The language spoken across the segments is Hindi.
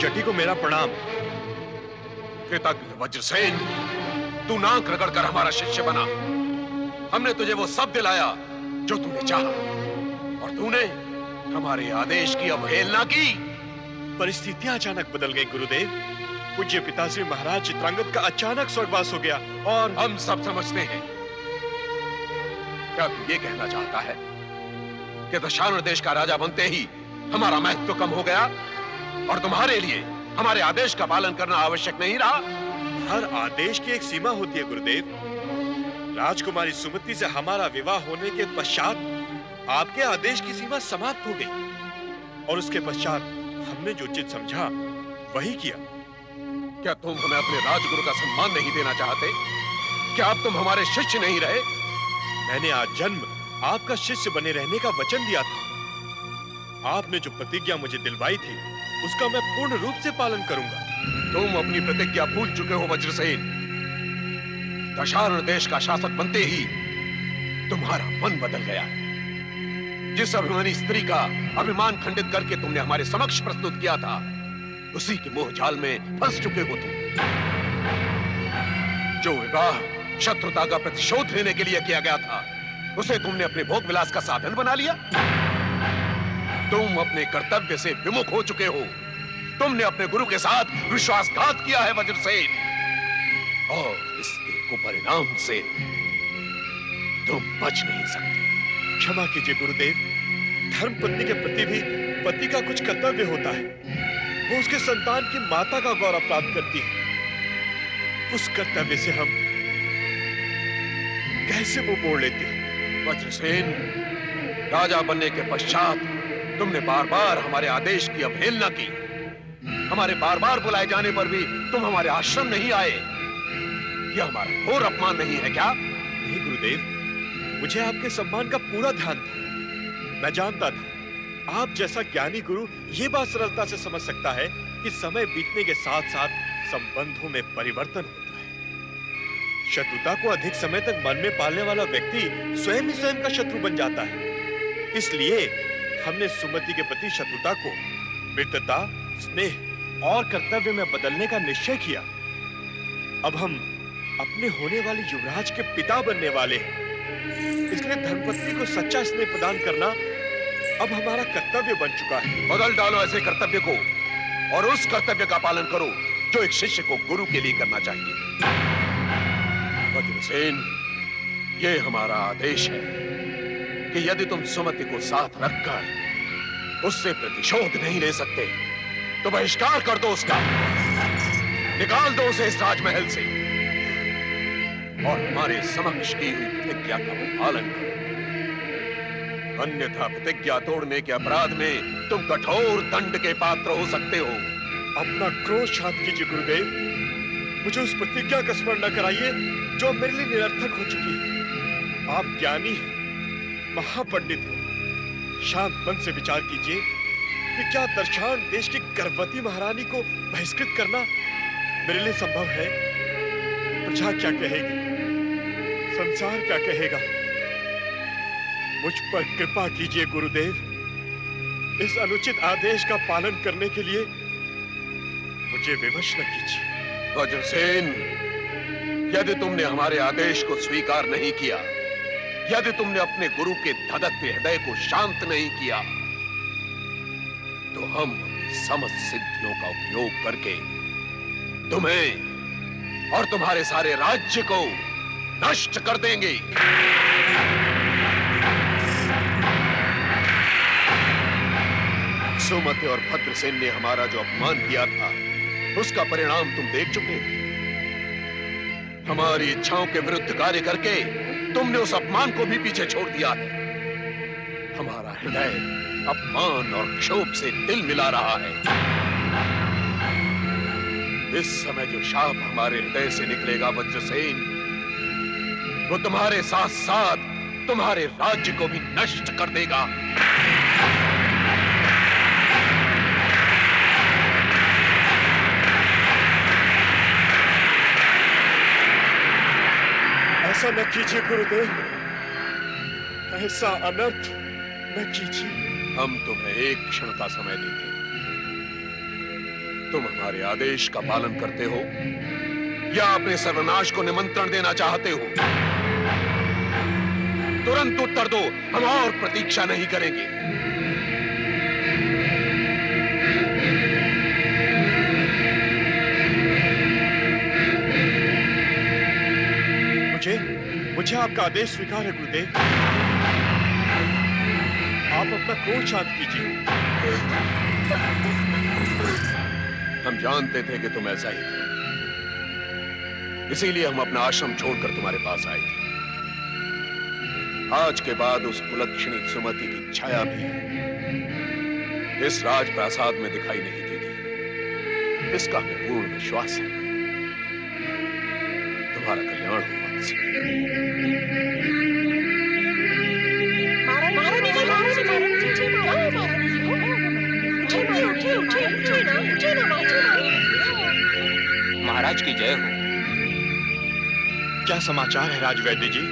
जटी को मेरा प्रणाम। कृतज्ञ वज्रसेन, तू नाक रगड़ कर हमारा शिष्य बना। हमने तुझे वो सब दिलाया जो तूने चाहा, और तूने हमारे आदेश की अवहेलना की। परिस्थितियां अचानक बदल गई गुरुदेव। पूज्य पिताश्री महाराज चित्रांगद का अचानक स्वर्गवास हो गया, और हम सब समझते हैं। क्या तू ये कहना चाहता है कि दशानन देश का राजा बनते ही हमारा महत्व तो कम हो गया, और तुम्हारे लिए हमारे आदेश का पालन करना आवश्यक नहीं रहा? हर आदेश की एक सीमा होती है गुरुदेव। राजकुमारी सुमति से हमारा विवाह होने के पश्चात आपके आदेश की सीमा समाप्त हो गई, और उसके पश्चात हमने जो उचित समझा वही किया। क्या तुम हमें अपने राजगुरु का सम्मान नहीं देना चाहते? क्या अब तुम हमारे शिष्य नहीं रहे? मैंने आज जन्म आपका शिष्य बने रहने का वचन दिया था। आपने जो प्रतिज्ञा मुझे दिलवाई थी उसका मैं पूर्ण रूप से पालन करूंगा। तुम अपनी प्रतिज्ञा भूल चुके हो वज्रसेन। दशानन देश का शासक बनते ही तुम्हारा मन बदल गया है। जिस अभिमानी स्त्री का अभिमान खंडित करके तुमने हमारे समक्ष प्रस्तुत किया था, उसी के मोह जाल में फंस चुके हो तुम। जो विवाह शत्रुता का प्रतिशोध लेने के लिए किया गया था, उसे तुमने अपने भोग विलास का साधन बना लिया। तुम अपने कर्तव्य से विमुख हो चुके हो। तुमने अपने गुरु के साथ विश्वासघात किया है वज्रसेन, और इसके कुपरिणाम से तुम बच नहीं सकते। क्षमा कीजिए गुरुदेव। धर्म पत्नी के प्रति भी पति का कुछ कर्तव्य होता है। वो उसके संतान की माता का गौरव प्राप्त करती है। उस कर्तव्य से हम कैसे मुंह मोड़ लेते हैं? वज्रसेन, राजा बनने के पश्चात तुमने बार बार हमारे आदेश की अवहेलना की। हमारे बार बार बुलाए जाने पर भी तुम हमारे आश्रम नहीं आए। यह हमारा घोर अपमान नहीं है क्या? नहीं गुरुदेव, मुझे आपके सम्मान का पूरा ध्यान था। मैं जानता था आप जैसा ज्ञानी गुरु ये बात सरलता से समझ सकता है कि समय बीतने के साथ साथ संबंधों में परिवर्तन होता है। शत्रुता को अधिक समय तक मन में पालने वाला व्यक्ति स्वयं ही स्वयं का शत्रु बन जाता है। इसलिए हमने सुमति के प्रति शत्रुता को मित्रता, स्नेह और कर्तव्य में बदलने का निश्चय किया। अब हम अपने होने वाले युवराज के पिता बनने वाले हैं। इसलिए धर्मपत्नी को सच्चा स्नेह प्रदान करना अब हमारा कर्तव्य बन चुका है। बदल डालो ऐसे कर्तव्य को, और उस कर्तव्य का पालन करो जो एक शिष्य को गुरु के लिए करना चाहिए। वज्रसेन, ये हमारा आदेश है कि यदि तुम सुमति को साथ रखकर उससे प्रतिशोध नहीं ले सकते, तो बहिष्कार कर दो उसका। निकाल दो उसे इस राजमहल से, और हमारे समक्ष की हुई प्रतिज्ञा का पालन करो। अन्यथा प्रतिज्ञा तोड़ने के अपराध में तुम कठोर दंड के पात्र हो सकते हो। अपना क्रोध शांत कीजिए गुरुदेव। मुझे उस प्रतिज्ञा का स्मरण न कराइए जो मेरे लिए निरर्थक हो चुकी है। आप ज्ञानी हैं, महापंडित हैं। शांत मन से विचार कीजिए कि क्या दर्शान देश की गर्भवती महारानी को बहिष्कृत करना मेरे लिए संभव है? प्रजा क्या कहेगी? संसार क्या कहेगा? मुझ पर कृपा कीजिए गुरुदेव। इस अनुचित आदेश का पालन करने के लिए मुझे विवश न कीजिए। वज्रसेन, यदि तुमने हमारे आदेश को स्वीकार नहीं किया, यदि तुमने अपने गुरु के धधकते हृदय को शांत नहीं किया, तो हम अपनी समस्त सिद्धियों का उपयोग करके तुम्हें और तुम्हारे सारे राज्य को नष्ट कर देंगे। सुमति और भद्रसेन ने हमारा जो अपमान किया था, उसका परिणाम तुम देख चुके हो। हमारी इच्छाओं के विरुद्ध कार्य करके तुमने उस अपमान को भी पीछे छोड़ दिया है। हमारा हृदय अपमान और क्षोभ से दिल मिला रहा है। इस समय जो शाप हमारे हृदय से निकलेगा वज्रसेन, वो तुम्हारे साथ साथ तुम्हारे राज्य को भी नष्ट कर देगा। ऐसा न कीजिए गुरुदेव, ऐसा अनर्थ न कीजिए। हम तुम्हें एक क्षण का समय देते हैं। तुम हमारे आदेश का पालन करते हो या अपने सर्वनाश को निमंत्रण देना चाहते हो? तुरंत उत्तर दो, हम और प्रतीक्षा नहीं करेंगे। मुझे आपका आदेश स्वीकार है गुरुदेव। आप अपना क्रोध शांत कीजिए। हम जानते थे कि तुम ऐसा ही करोगे, इसीलिए हम अपना आश्रम छोड़कर तुम्हारे पास आए थे। आज के बाद उस कुलक्षणी सुमति की छाया भी इस राजप्रासाद में दिखाई नहीं देगी, इसका हमें पूर्ण विश्वास है। तुम्हारा कल्याण हो वत्स। महाराज की जय हो। क्या समाचार है राजवैद्य जी?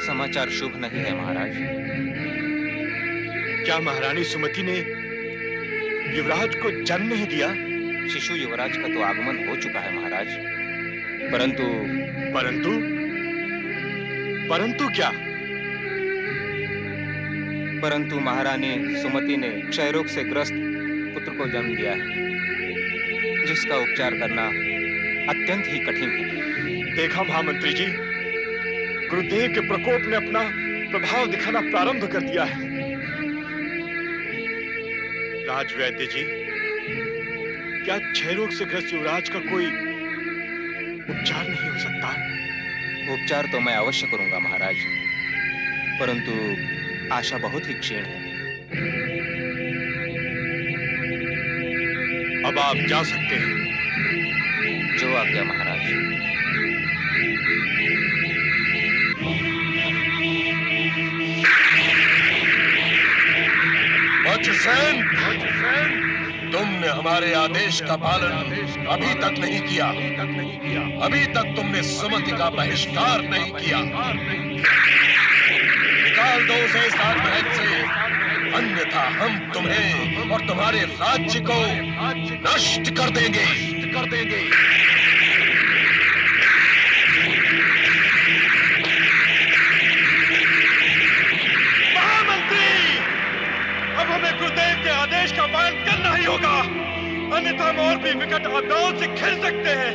समाचार शुभ नहीं है महाराज। क्या महारानी सुमति ने युवराज को जन्म नहीं दिया? शिशु युवराज का तो आगमन हो चुका है महाराज, परंतु परंतु क्या? परंतु महारानी सुमति ने क्षय रोग से ग्रस्त पुत्र को जन्म दिया है, जिसका उपचार करना अत्यंत ही कठिन है। देखा महामंत्री जी, गुरुदेव के प्रकोप ने अपना प्रभाव दिखाना प्रारंभ कर दिया है। राजवैद्य जी, क्या क्षय रोग से ग्रस्त युवराज का कोई उपचार नहीं हो सकता? उपचार तो मैं अवश्य करूंगा महाराज, परंतु आशा बहुत ही क्षीण है। अब आप जा सकते हैं। जो आज्ञा महाराज। वज्रसेन, तुमने हमारे आदेश का पालन अभी तक नहीं किया। अभी तक तुमने सुमति का बहिष्कार नहीं किया। निकाल दो उसे इस राजमहल से, अन्यथा हम तुम्हें और तुम्हारे राज्य को नष्ट कर देंगे। महामंत्री, अब हमें गुरुदेव के आदेश का पालन करना ही होगा, अन्यथा हम और भी विकट आपदाओं से घिर सकते हैं।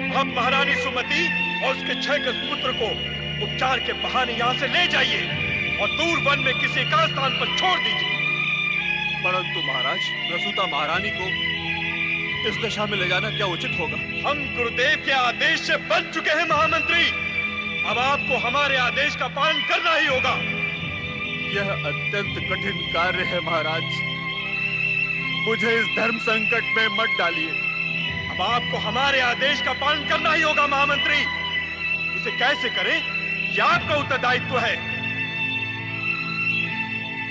अब महारानी सुमति और उसके 6 गज पुत्र को उपचार के बहाने यहाँ से ले जाइए और दूर वन में किसी एकांत स्थान पर छोड़ दीजिए। परंतु महाराज, प्रसूता महारानी को इस दशा में ले जाना क्या उचित होगा? हम गुरुदेव के आदेश से बच चुके हैं महामंत्री। अब आपको हमारे आदेश का पालन करना ही होगा। यह अत्यंत कठिन कार्य है महाराज, मुझे इस धर्म संकट में मत डालिए। अब आपको हमारे आदेश का पालन करना ही होगा महामंत्री। उसे कैसे करें, यह आपका उत्तरदायित्व है।